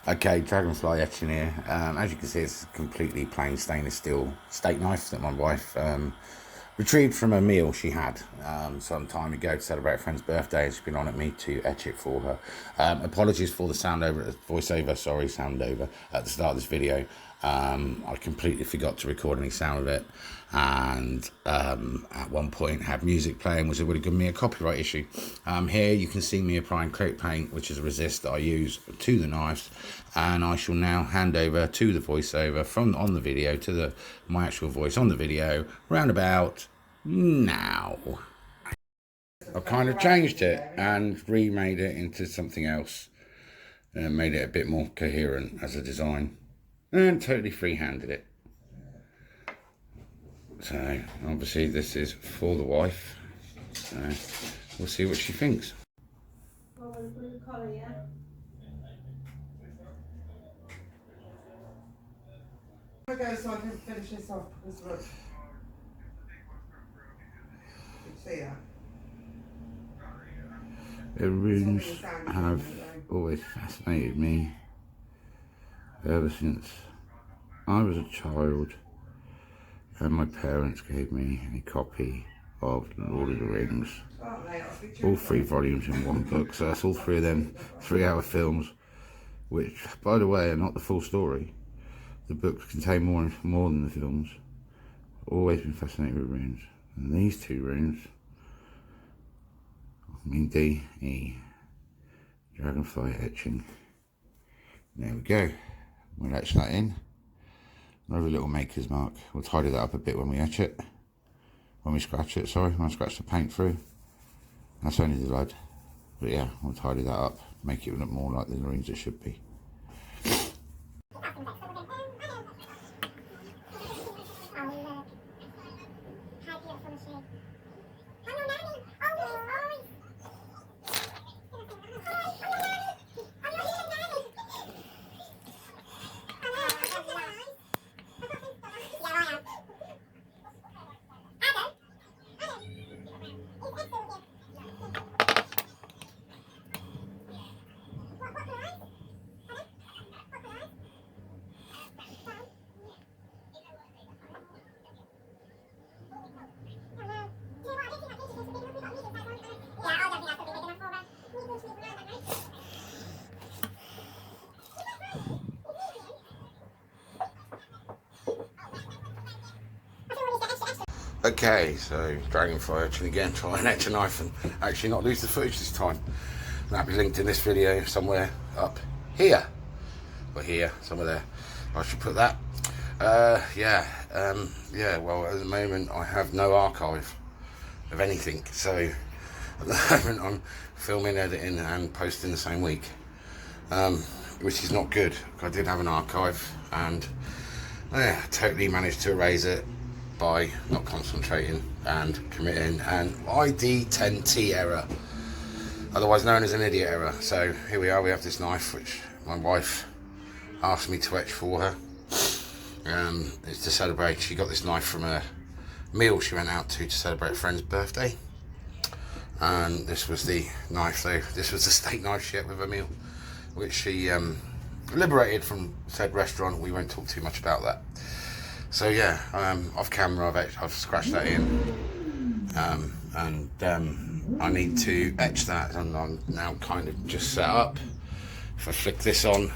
Okay, dragonfly etching here. As you can see, it's a completely plain stainless steel steak knife that my wife retrieved from a meal she had some time ago to celebrate a friend's birthday. She's been on at me to etch it for her. Apologies for the soundover at the start of this video. I completely forgot to record any sound of it, and at one point had music playing, which would have given me a copyright issue. Here you can see me applying coat paint, which is a resist that I use to the knives, and I shall now hand over to the voiceover from on the video to my actual voice on the video round about now. I've kind of changed it and remade it into something else and made it a bit more coherent as a design, and totally free-handed it. So obviously this is for the wife, so we'll see what she thinks. Okay, so I can finish this off because look, you can see that. The runes have always fascinated me ever since I was a child, and my parents gave me a copy of Lord of the Rings, all 3 volumes in one book. So that's all 3 of them 3-hour films, which, by the way, are not the full story. The books contain more than the films. I've always been fascinated with runes, and these 2 runes, D-E, dragonfly etching. There we go. We'll etch that in. Another little maker's mark. We'll tidy that up a bit when we etch it. When we scratch it, sorry, when I scratch the paint through. That's only the lead. But yeah, we'll tidy that up, make it look more like the runes it should be. Okay, so dragonfly etching again, try and etch a knife and actually not lose the footage this time. That'll be linked in this video somewhere up here, or here, somewhere there. I should put that. Yeah, well, at the moment I have no archive of anything, so at the moment I'm filming, editing and posting the same week, which is not good. I did have an archive, and I totally managed to erase it by not concentrating and committing an ID10T error, otherwise known as an idiot error. So here we are, we have this knife which my wife asked me to etch for her. It's to celebrate, she got this knife from a meal she went out to celebrate a friend's birthday, and this was the knife, though this was the steak knife she ate with a meal, which she liberated from said restaurant. We won't talk too much about that. So yeah, off camera I've scratched that in, and I need to etch that, and I'm now kind of just set up. If I flick this on,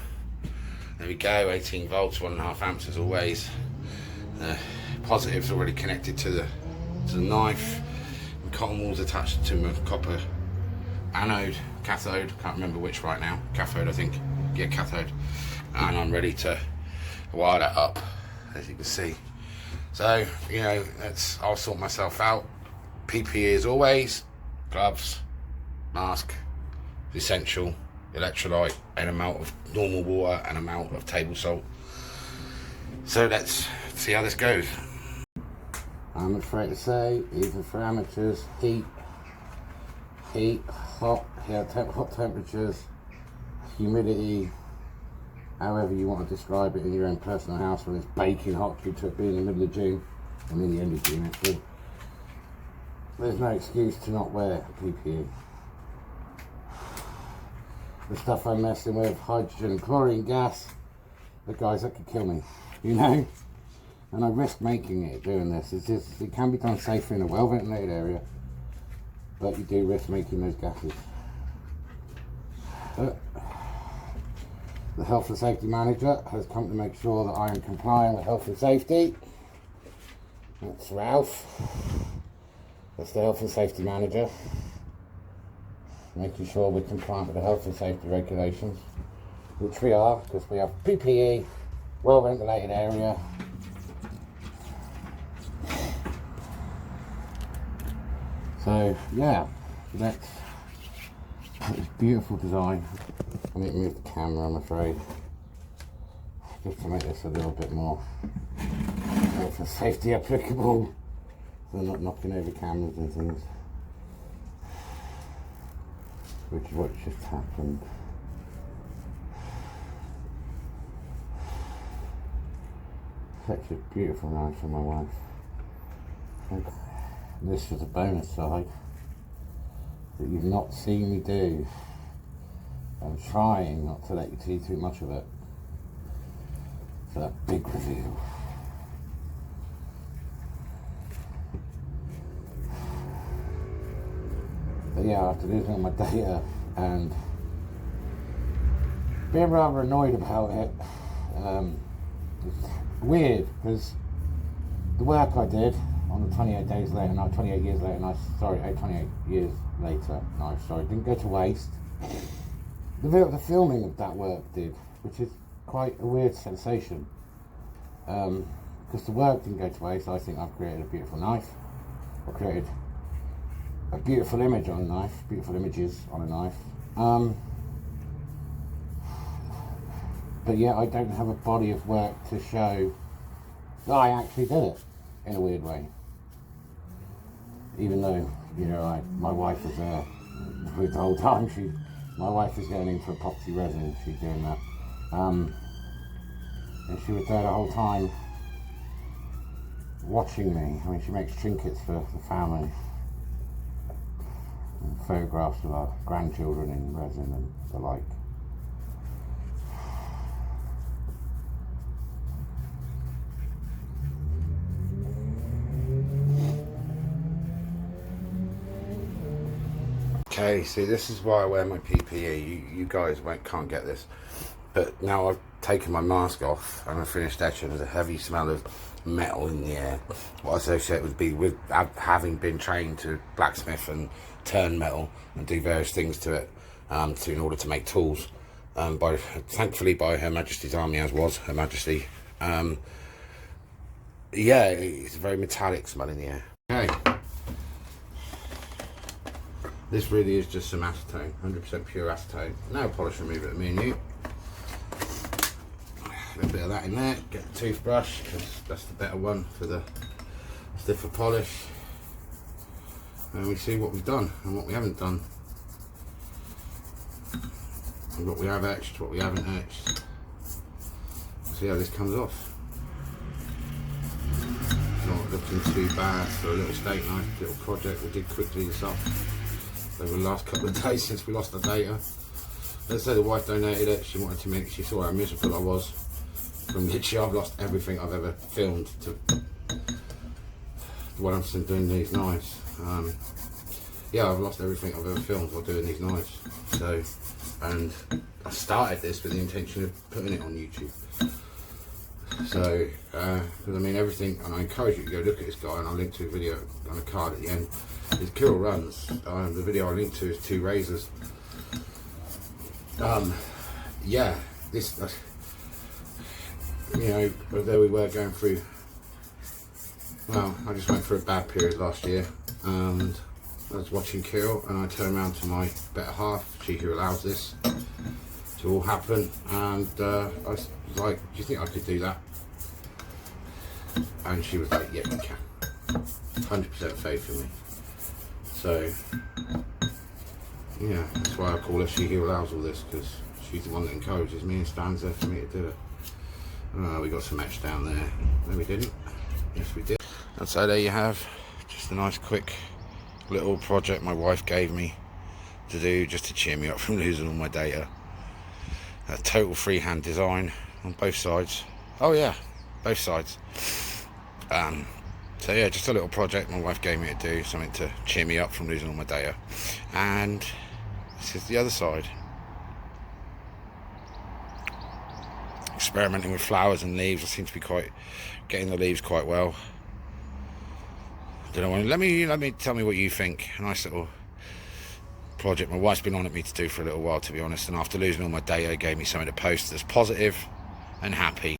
there we go, 18 volts, 1.5 amps as always. Positive's already connected to the knife. And cotton wool's attached to my copper anode, cathode, can't remember which right now, cathode I think, yeah, cathode. And I'm ready to wire that up, as you can see. So, you know, I'll sort myself out. PPE as always, gloves, mask, essential, electrolyte, an amount of normal water, and amount of table salt. So let's see how this goes. I'm afraid to say, even for amateurs, hot temperatures, humidity, however you want to describe it in your own personal house, when it's baking hot due to it being in the middle of June, or near the end of June actually. There's no excuse to not wear PPE. the stuff I'm messing with, hydrogen, chlorine gas, the guys that could kill me, you know. And I risk making it doing this. It's just, it can be done safely in a well ventilated area, but you do risk making those gases. But the health and safety manager has come to make sure that I am complying with health and safety. That's Ralph. That's the health and safety manager. Making sure we're compliant with the health and safety regulations, which we are, because we have PPE, well ventilated area. So yeah, that's beautiful design. I need to move the camera, I'm afraid, just to make this a little bit more health and safety applicable, so I'm not knocking over cameras and things, which is what just happened. Such a beautiful night for my wife. Okay. This is a bonus side that you've not seen me do. I'm trying not to let you see too much of it for that big reveal. But yeah, after losing my data and being rather annoyed about it, it's weird because the work I did on the 28 days later, no, 28 years later, no, sorry, 28 years later, no, sorry, didn't go to waste. The filming of that work did, which is quite a weird sensation. Because the work didn't go to waste. I think I've created a beautiful knife. I've created a beautiful image on a knife, beautiful images on a knife. But yeah, I don't have a body of work to show that I actually did it in a weird way. Even though, you know, my wife was there the whole time. My wife is going in for epoxy resin, she's doing that. And she was there the whole time watching me. I mean, she makes trinkets for the family. And photographs of our grandchildren in resin and the like. Okay, see, this is why I wear my PPE. You guys can't get this, but now I've taken my mask off and I finished etching. There's a heavy smell of metal in the air. What I associate with having been trained to blacksmith and turn metal and do various things to it in order to make tools. Thankfully by Her Majesty's Army, as was Her Majesty. Yeah, it's a very metallic smell in the air. Okay. This really is just some acetone, 100% pure acetone. No polish remover at me and you. A little bit of that in there. Get a toothbrush, because that's the better one for the stiffer polish. And we see what we've done and what we haven't done. And what we have etched, what we haven't etched. See how this comes off. Not looking too bad for a little steak knife, little project. We did quickly this up over the last couple of days since we lost the data. Let's say the wife donated it. She wanted to make, she saw how miserable I was. From literally, I've lost everything I've ever filmed to what I'm still doing these knives. Yeah, I've lost everything I've ever filmed while doing these knives. So, and I started this with the intention of putting it on YouTube. So, because I mean everything, and I encourage you to go look at this guy, and I'll link to a video on a card at the end. His Kirill runs. The video I linked to is 2 razors. Yeah, this, you know, there we were going through. Well, I just went through a bad period last year, and I was watching Kirill, and I turned around to my better half, she who allows this to all happen, and I was like, do you think I could do that? And she was like, yeah, you can. 100% faith in me. So, yeah, that's why I call her she who allows all this, because she's the one that encourages me and stands there for me to do it. We got some etch down there. No, we didn't. Yes, we did. And so there you have just a nice quick little project my wife gave me to do just to cheer me up from losing all my data. A total freehand design on both sides. Oh yeah, both sides. So yeah, just a little project my wife gave me to do, something to cheer me up from losing all my data. And this is the other side. Experimenting with flowers and leaves. I seem to be getting the leaves quite well. Don't know. Let me tell me what you think. A nice little project my wife's been on at me to do for a little while, to be honest. And after losing all my data, it gave me something to post that's positive and happy.